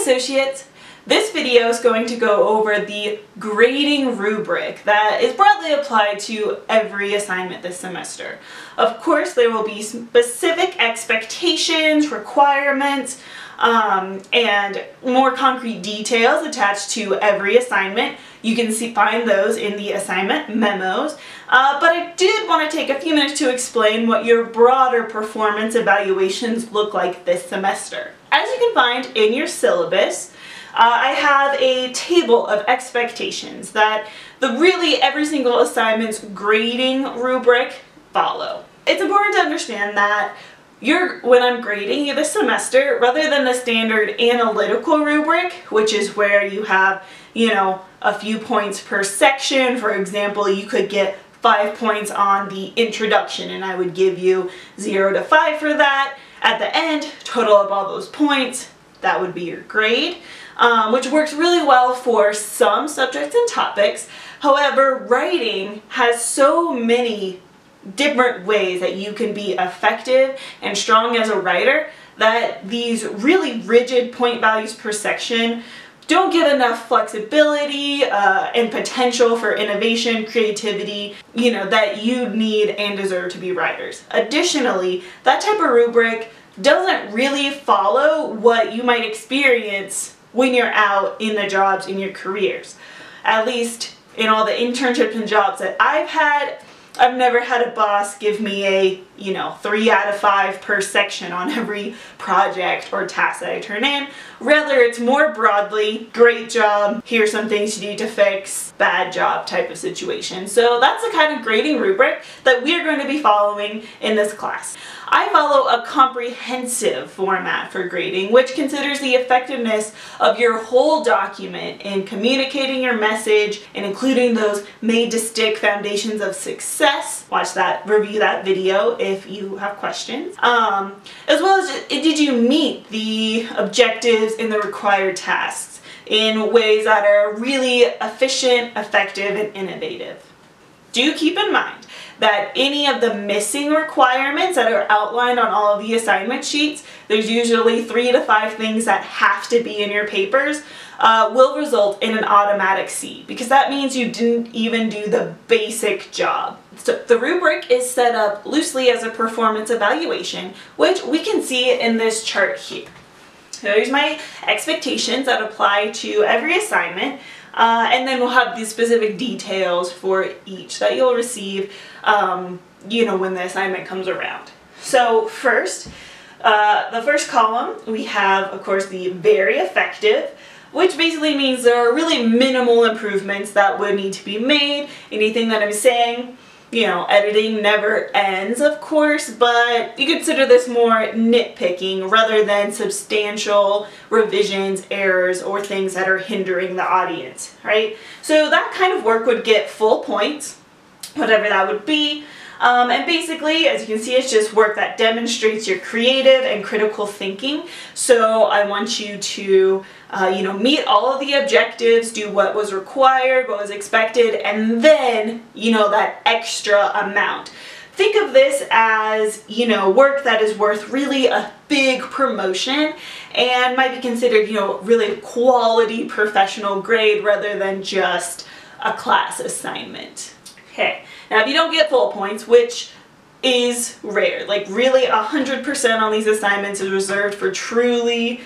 associates. This video is going to go over the grading rubric that is broadly applied to every assignment this semester. Of course, there will be specific expectations, requirements, and more concrete details attached to every assignment. You can find those in the assignment memos, but I did want to take a few minutes to explain what your broader performance evaluations look like this semester. As you can find in your syllabus, I have a table of expectations that really every single assignment's grading rubric follow. It's important to understand that when I'm grading you this semester, rather than the standard analytical rubric, which is where you have, a few points per section. For example, you could get 5 points on the introduction and I would give you 0 to 5 for that. At the end, total up all those points, that would be your grade. Which works really well for some subjects and topics. However, writing has so many different ways that you can be effective and strong as a writer that these really rigid point values per section don't give enough flexibility and potential for innovation, creativity, that you need and deserve to be writers. Additionally, that type of rubric doesn't really follow what you might experience when you're out in the jobs in your careers. At least in all the internships and jobs that I've had, I've never had a boss give me a, 3 out of 5 per section on every project or task that I turn in. Rather, it's more broadly, great job, here's some things you need to fix, bad job type of situation. So that's the kind of grading rubric that we're going to be following in this class. I follow a comprehensive format for grading, which considers the effectiveness of your whole document in communicating your message and including those made to stick foundations of success. Review that video if you have questions. As well as, did you meet the objectives in the required tasks in ways that are really efficient, effective, and innovative? Do keep in mind that any of the missing requirements that are outlined on all of the assignment sheets, there's usually 3 to 5 things that have to be in your papers, will result in an automatic C, because that means you didn't even do the basic job. So the rubric is set up loosely as a performance evaluation, which we can see in this chart here. So here's my expectations that apply to every assignment. And then we'll have these specific details for each that you'll receive, when the assignment comes around. So first, the first column, we have, of course, the very effective, which basically means there are really minimal improvements that would need to be made. Anything that I'm saying, editing never ends, of course, but you consider this more nitpicking rather than substantial revisions, errors, or things that are hindering the audience, right? So that kind of work would get full points, whatever that would be. And basically, as you can see, it's just work that demonstrates your creative and critical thinking. So I want you to, meet all of the objectives, do what was required, what was expected, and then, that extra amount. Think of this as, work that is worth really a big promotion and might be considered, really quality professional grade rather than just a class assignment. Okay. Now, if you don't get full points, which is rare, like really 100% on these assignments is reserved for truly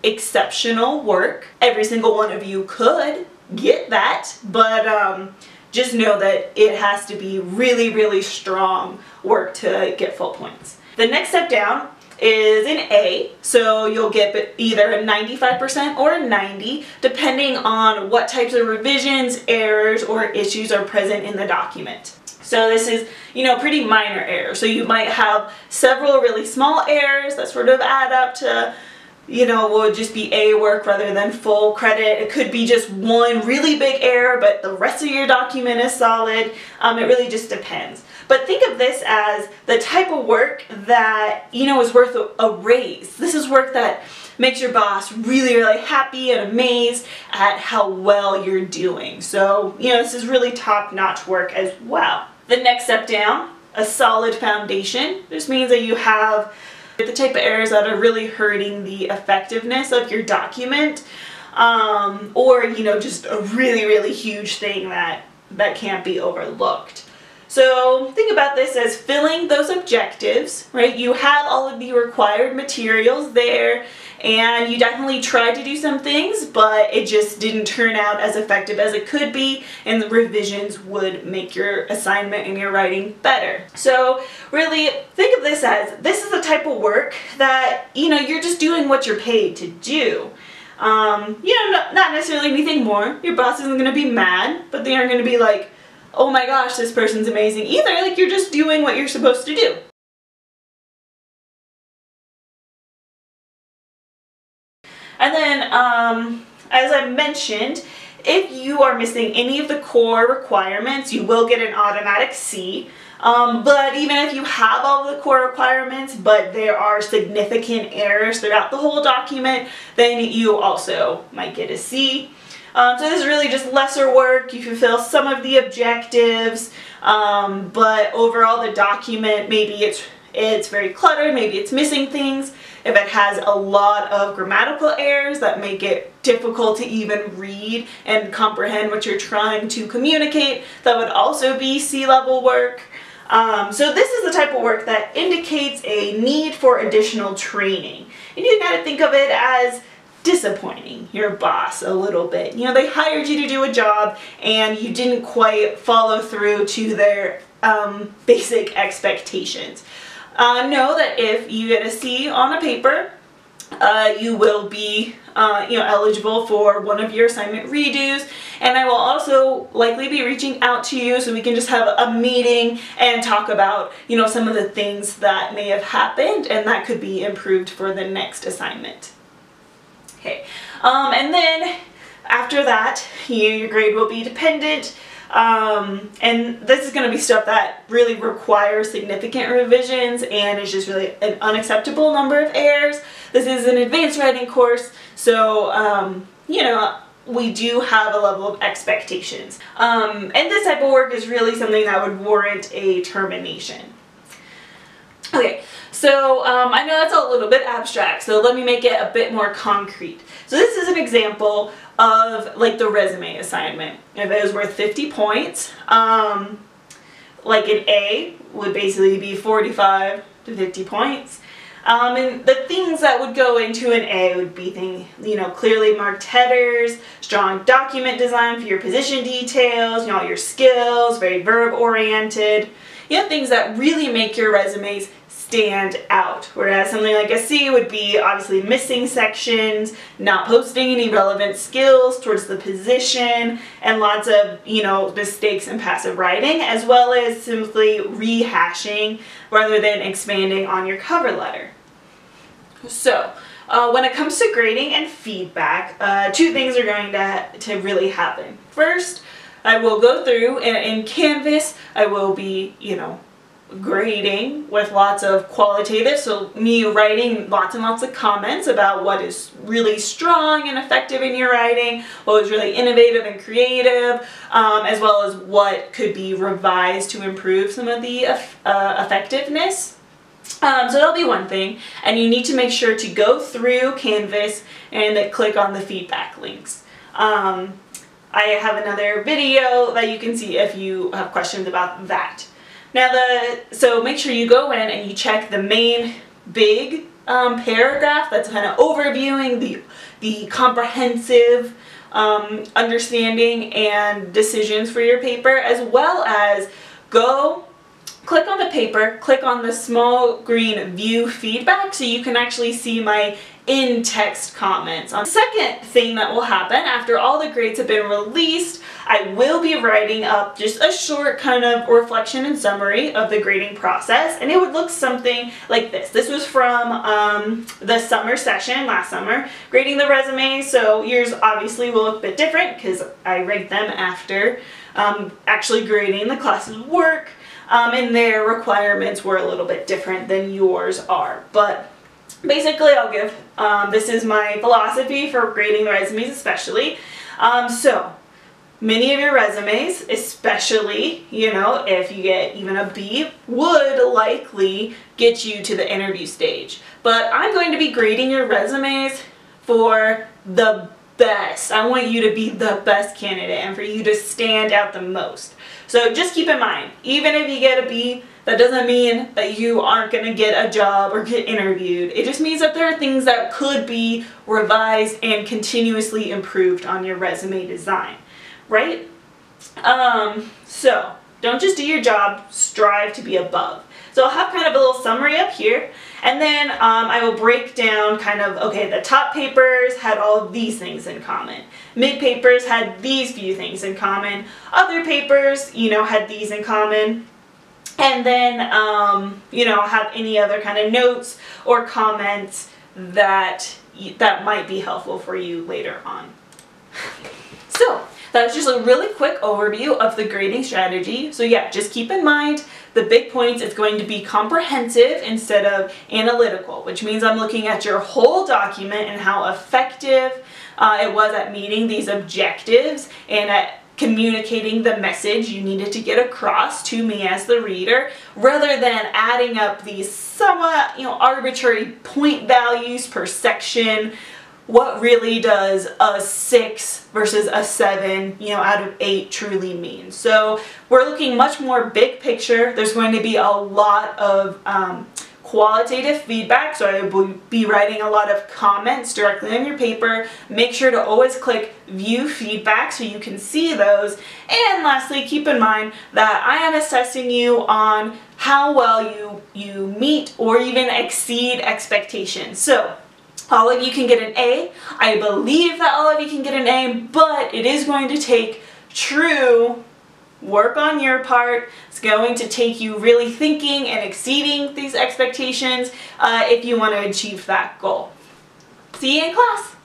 exceptional work. Every single one of you could get that, but just know that it has to be really, really strong work to get full points. The next step down is an A, so you'll get either a 95% or a 90, depending on what types of revisions, errors, or issues are present in the document. So this is, pretty minor errors. So you might have several really small errors that sort of add up to, would just be A work rather than full credit. It could be just one really big error, but the rest of your document is solid. It really just depends. But think of this as the type of work that, is worth a raise. This is work that makes your boss really, really happy and amazed at how well you're doing. So, this is really top-notch work as well. The next step down, a solid foundation. This means that you have The type of errors that are really hurting the effectiveness of your document, or, you know, just a really huge thing that can't be overlooked. So think about this as filling those objectives, right? You have all of the required materials there, and you definitely tried to do some things, but it just didn't turn out as effective as it could be, and the revisions would make your assignment and your writing better. So really think of this as, this is the type of work that, you know, you're just doing what you're paid to do. You know, not necessarily anything more. Your boss isn't going to be mad, but they aren't going to be like, oh my gosh, this person's amazing either. Like, you're just doing what you're supposed to do. And then, as I mentioned, if you are missing any of the core requirements, you will get an automatic C. But even if you have all the core requirements, but there are significant errors throughout the whole document, then you also might get a C. So this is really just lesser work. You fulfill some of the objectives, but overall the document, maybe it's very cluttered, maybe it's missing things. If it has a lot of grammatical errors that make it difficult to even read and comprehend what you're trying to communicate, that would also be C-level work. So this is the type of work that indicates a need for additional training. And you gotta think of it as disappointing your boss a little bit. You know, they hired you to do a job and you didn't quite follow through to their basic expectations. Know that if you get a C on a paper, you will be you know, eligible for one of your assignment redos, and I will also likely be reaching out to you so we can just have a meeting and talk about, you know, some of the things that may have happened and that could be improved for the next assignment. Okay, and then after that, your grade will be dependent, and this is going to be stuff that really requires significant revisions and is just really an unacceptable number of errors. This is an advanced writing course, so you know, we do have a level of expectations. And this type of work is really something that would warrant a termination. Okay, so I know that's a little bit abstract, so let me make it a bit more concrete. So this is an example of like the resume assignment. If it was worth 50 points, like an A would basically be 45 to 50 points. And the things that would go into an A would be you know, clearly marked headers, strong document design for your position details, you know, your skills, very verb oriented. You know, things that really make your resumes stand out. Whereas something like a C would be obviously missing sections, not posting any relevant skills towards the position, and lots of, you know, mistakes in passive writing, as well as simply rehashing rather than expanding on your cover letter. So, when it comes to grading and feedback, two things are going to really happen. First, I will go through and in Canvas, I will be, you know, grading with lots of qualitative, so me writing lots and lots of comments about what is really strong and effective in your writing, what was really innovative and creative, as well as what could be revised to improve some of the effectiveness. So that'll be one thing, and you need to make sure to go through Canvas and click on the feedback links. I have another video that you can see if you have questions about that. Now so make sure you go in and you check the main big paragraph that's kind of overviewing the comprehensive understanding and decisions for your paper, as well as go click on the paper, click on the small green view feedback so you can actually see my in-text comments. The second thing that will happen after all the grades have been released, I will be writing up just a short kind of reflection and summary of the grading process, and it would look something like this. This was from the summer session last summer, grading the resumes, so yours obviously will look a bit different because I rate them after actually grading the class's work, and their requirements were a little bit different than yours are. But basically, I'll give, this is my philosophy for grading the resumes especially. So, Many of your resumes, especially, you know, if you get even a B, would likely get you to the interview stage. But I'm going to be grading your resumes for the best. I want you to be the best candidate and for you to stand out the most. So just keep in mind, even if you get a B, that doesn't mean that you aren't going to get a job or get interviewed. It just means that there are things that could be revised and continuously improved on your resume design. Right? So don't just do your job, strive to be above. So I'll have kind of a little summary up here, and then I will break down kind of, okay, the top papers had all of these things in common. Mid papers had these few things in common. Other papers, you know, had these in common. And then, you know, have any other kind of notes or comments that might be helpful for you later on. So that was just a really quick overview of the grading strategy. So yeah, just keep in mind the big points. It's going to be comprehensive instead of analytical, which means I'm looking at your whole document and how effective it was at meeting these objectives and at communicating the message you needed to get across to me as the reader, rather than adding up these somewhat, you know, arbitrary point values per section. What really does a 6 versus a 7, you know, out of 8 truly mean? So we're looking much more big picture. There's going to be a lot of qualitative feedback, so I will be writing a lot of comments directly on your paper. Make sure to always click view feedback so you can see those. And lastly, keep in mind that I am assessing you on how well you meet or even exceed expectations. So all of you can get an A. I believe that all of you can get an A, but it is going to take true work on your part. It's going to take you really thinking and exceeding these expectations if you want to achieve that goal. See you in class.